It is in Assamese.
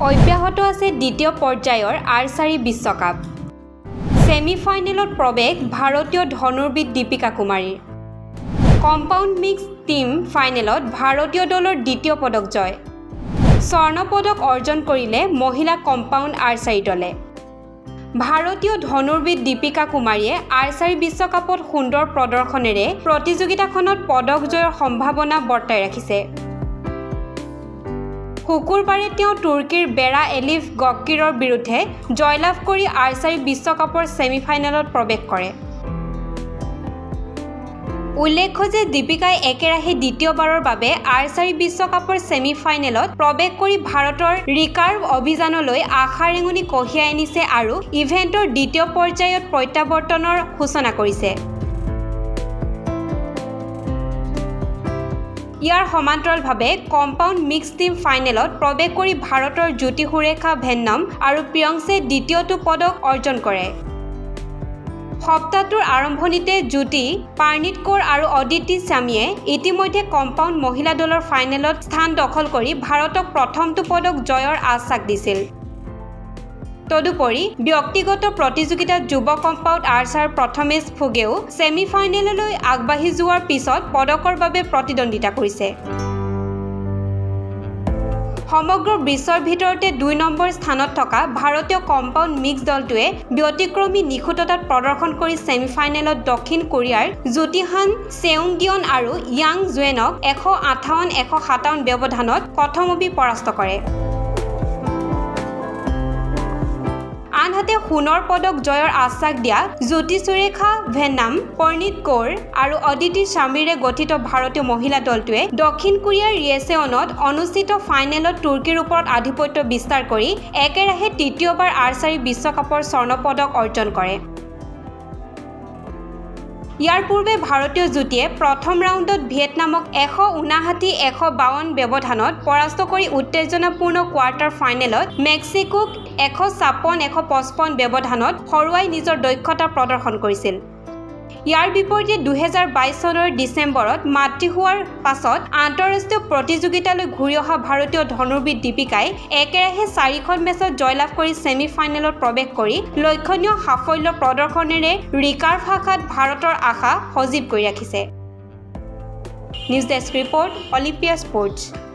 অব্যাহত আছে দ্বিতীয় পৰ্যায়ৰ আৰ্চাৰী বিশ্বকাপ সেমিফাইনেলত প্ৰৱেশ ভাৰতীয় ধনুৰ্বিদ দীপিকা কুমাৰীৰ কম্পাউণ্ড মিক্স টিম ফাইনেলত ভাৰতীয় দলৰ দ্বিতীয় পদক জয় স্বৰ্ণ পদক অৰ্জন কৰিলে মহিলা কম্পাউণ্ড আৰ্চাৰী দলে ভাৰতীয় ধনুৰ্বিদ দীপিকা কুমাৰীয়ে আৰ্চাৰী বিশ্বকাপত সুন্দৰ প্ৰদৰ্শনেৰে প্ৰতিযোগিতাখনত পদক জয়ৰ সম্ভাৱনা বৰ্তাই ৰাখিছে শুকুৰবাৰে তেওঁ তুৰ্কীৰ বেৰা এলিফ গক্কিৰৰ বিৰুদ্ধে জয়লাভ কৰি আৰ্চাৰী বিশ্বকাপৰ সেমিফাইনেলত প্ৰৱেশ কৰে উল্লেখ্য যে দীপিকাই একেৰাহে দ্বিতীয়বাৰৰ বাবে আৰ্চাৰী বিশ্বকাপৰ সেমিফাইনেলত প্ৰৱেশ কৰি ভাৰতৰ ৰিকাৰ্ভ অভিযানলৈ আশা ৰেঙনি কঢ়িয়াই আনিছে আৰু ইভেণ্টৰ দ্বিতীয় পৰ্যায়ত প্ৰত্যাৱৰ্তনৰ সূচনা কৰিছে ইয়াৰ সমান্তৰালভাৱে কম্পাউণ্ড মিক্স টিম ফাইনেলত প্ৰৱেশ কৰি ভাৰতৰ জ্যোতি সুৰেখা ভেন্নম আৰু প্ৰিয়ংশে দ্বিতীয়টো পদক অৰ্জন কৰে সপ্তাহটোৰ আৰম্ভণিতে জ্যোতি পাৰ্নিত কৌৰ আৰু অদিতি স্বামীয়ে ইতিমধ্যে কম্পাউণ্ড মহিলা দলৰ ফাইনেলত স্থান দখল কৰি ভাৰতক প্ৰথমটো পদক জয়ৰ আশ্বাস দিছিল তদুপৰি ব্যক্তিগত প্ৰতিযোগিতাত যুৱ কম্পাউণ্ড আৰ্চাৰ প্ৰথমেশ ফুগেও সেমিফাইনেললৈ আগবাঢ়ি যোৱাৰ পিছত পদকৰ বাবে প্ৰতিদ্বন্দ্বিতা কৰিছে সমগ্ৰ বিশ্বৰ ভিতৰতে ২ নম্বৰ স্থানত থকা ভাৰতীয় কম্পাউণ্ড মিক্স দলটোৱে ব্যতিক্ৰমী নিখুঁততাত প্ৰদৰ্শন কৰি সেমিফাইনেলত দক্ষিণ কোৰিয়াৰ জ্যোতিহান চেউংগিয়ন আৰু য়াং জুৱেনক ১৫৮-১৫৭ ব্যৱধানত কথমপি পৰাস্ত কৰে আনহাতে সোণৰ পদক জয়ৰ আশ্বাস দিয়া জ্যোতি সুৰেখা ভেন্নাম পৰ্নিত কৌৰ আৰু অদিতি স্বামীৰে গঠিত ভাৰতীয় মহিলা দলটোৱে দক্ষিণ কোৰিয়াৰ ৰিয়েছেঅনত অনুষ্ঠিত ফাইনেলত তুৰ্কীৰ ওপৰত আধিপত্য বিস্তাৰ কৰি একেৰাহে তৃতীয়বাৰ আৰ্চাৰী বিশ্বকাপৰ স্বৰ্ণ পদক অৰ্জন কৰে ইয়াৰ পূৰ্বে ভাৰতীয় জ্যোতিয়ে প্ৰথম ৰাউণ্ডত ভিয়েটনামক ১৫৯-১৫২ ব্যৱধানত পৰাস্ত কৰি উত্তেজনাপূৰ্ণ কোৱাৰ্টাৰ ফাইনেলত মেক্সিকোক ১৫৬-১৫৫ ব্যৱধানত হৰুৱাই নিজৰ দক্ষতা প্ৰদৰ্শন কৰিছিল ইয়াৰ বিপৰীতে ২০২২ চনৰ ডিচেম্বৰত মাতৃ হোৱাৰ পাছত আন্তঃৰাষ্ট্ৰীয় প্ৰতিযোগিতালৈ ঘূৰি অহা ভাৰতীয় ধনুৰ্বিদ দীপিকাই একেৰাহে ৪খন মেচত জয়লাভ কৰি ছেমিফাইনেলত প্ৰৱেশ কৰি লক্ষণীয় সাফল্য প্ৰদৰ্শনেৰে ৰিকাৰ্ভ শাখাত ভাৰতৰ আশা সজীৱ কৰি ৰাখিছে news desk report Olympia sports